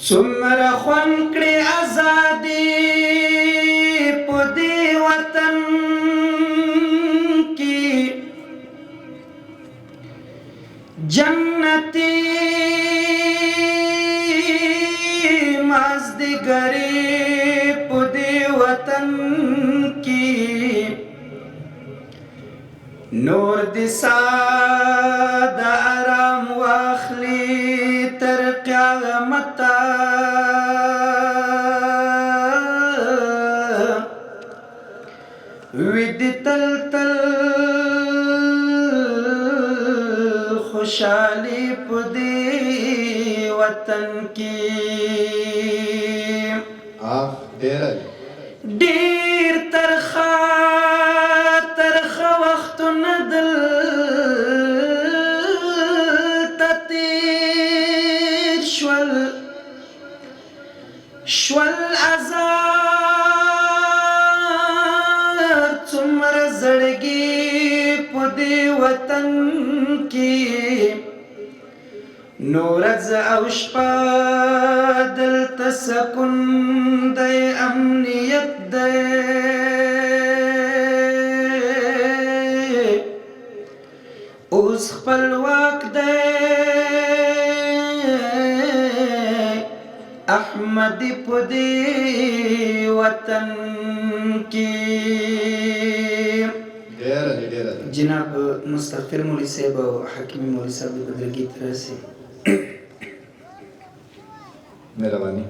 څومره خوند کړې ازادي په دې وطن کې جنتي مازدیګرې په دې وطن کې نور دې ساده آرام واخلي تر قیامته ویدې تل تل خوشحالي په دې وطن کې ډېر ترخه وختونه دلته تېر شول ازار څومره زړګي په دې وطن کې نو ورځ او شپه دلته سکون دی امنیت دی اوس خپلواک دی احمد په دې وطن کې جناب مستغفر مولوی صاحب او حکیمی مولوی صاحب د بدرګي ترسي مهرباني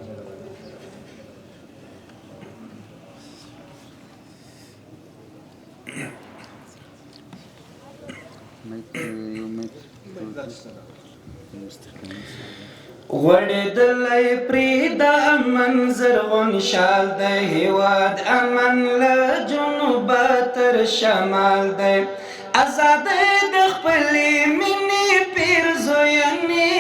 غوړېدلی پرې د امن زرغون شال دی هېواد امن له جنوبه تر شمال دی ازادۍ د خپلې مینې پیرزوینې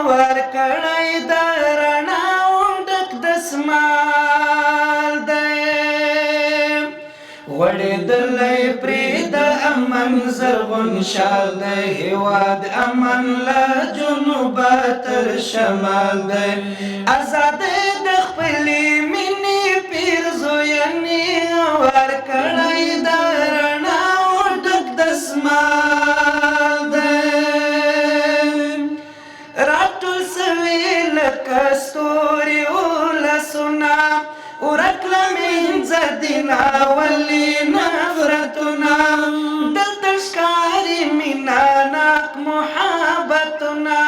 ورکړی د رڼاو ډک دسمال دی غوړېدلی پرې د امن زرغون شال دی هېواد امن له جنوبه تر شمال دی ازادۍ د خپلې مینې پیرزوینې ورکړی د رڼاو ډک دسمال دی راټول سوي لکه ستوري ولسونه ورک له منځه دي ناولي نفرتونه دلته ښکاري مینه ناک محبتونه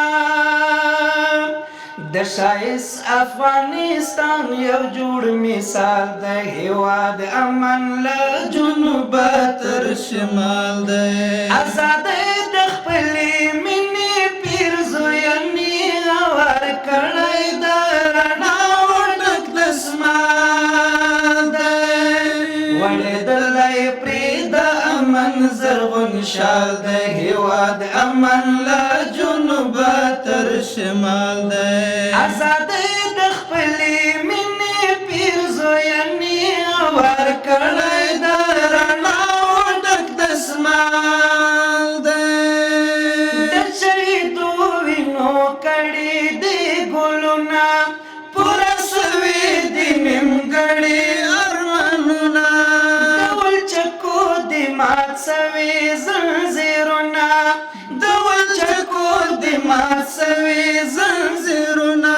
د ښایست افغانستان یو جوړ مثال دی هېواد امن له جنوبه تر شمال دی ازادۍ د خپلې مینې پیرزوینې ورکړی د رڼاو ډک دسمال دی غوړېدلی پرې د امن زرغون شال دی هېواد امن له جنوبه تر شمال دی ازادۍ د خپلې مینې پیرزوینې ورکړی د رڼاو ډک دسمال دی د شهیدو وینو کړي دي ګلونه پوره سوي دي نیمګړي ارمانونه د ولچکو دي مات سوي زنځیرونه د ولچکو دي مات سوي زنځیرونه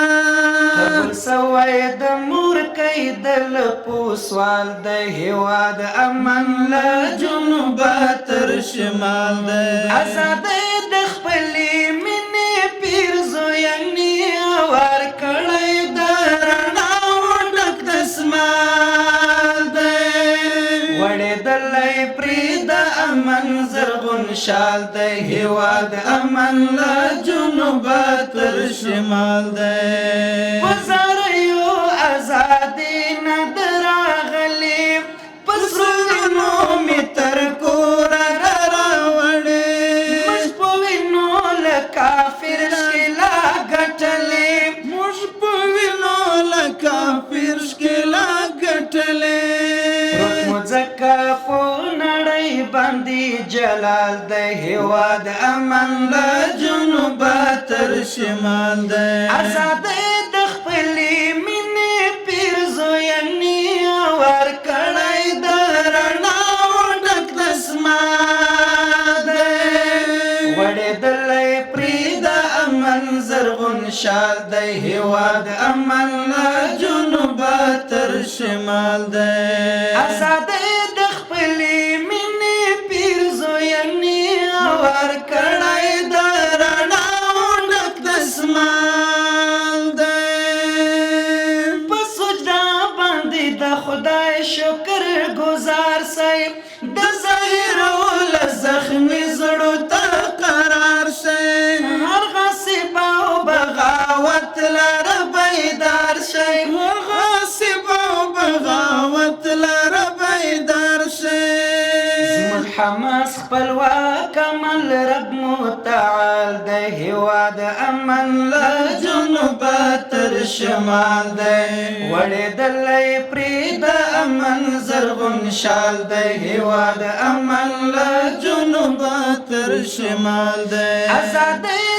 قبول سوی د مورکۍ د لپو سوال د هېواد امن له جنوبه تر شمال دی ازادۍ د خپلې مینې پیرزوینې ورکړی د رڼاو ډک دسمال دی غوړېدلی پرې د امن زرغون شال دی هېواد امن له جنوبه تر شمال دی په زاریو ازادي نه ده راغلې په سرو وینو مې تر کوره راوړې موږ په وینو له کافر ښکلا ګټلې موږ په وینو له کافر ښکلا ګټلې مو ځکه په نړۍ باندې جلال دی هېواد امن له جنوبه تر شمال دی ازادۍ د خپلې هیواد امن له جنوبه تر شمال دی ازادۍ د خپلې مینې پیرزوینې ورکړی د رڼاو ډک دسمال دی په سجده باندې د خدای شکر گزار سئ د ظاهر له زخمي زړو ته قرار سئ هر غصب او بغاوت لره بیدار شئ هر غصب او بغاوت لره بیدار شئ زموږ حماس خپلواک امن رب متعال دی هیواد امن له جنوبه تر شمال دی وړېدلی پرې د امن زرغون شال دی هیواد امن له جنوبه تر شمال دی ازادۍ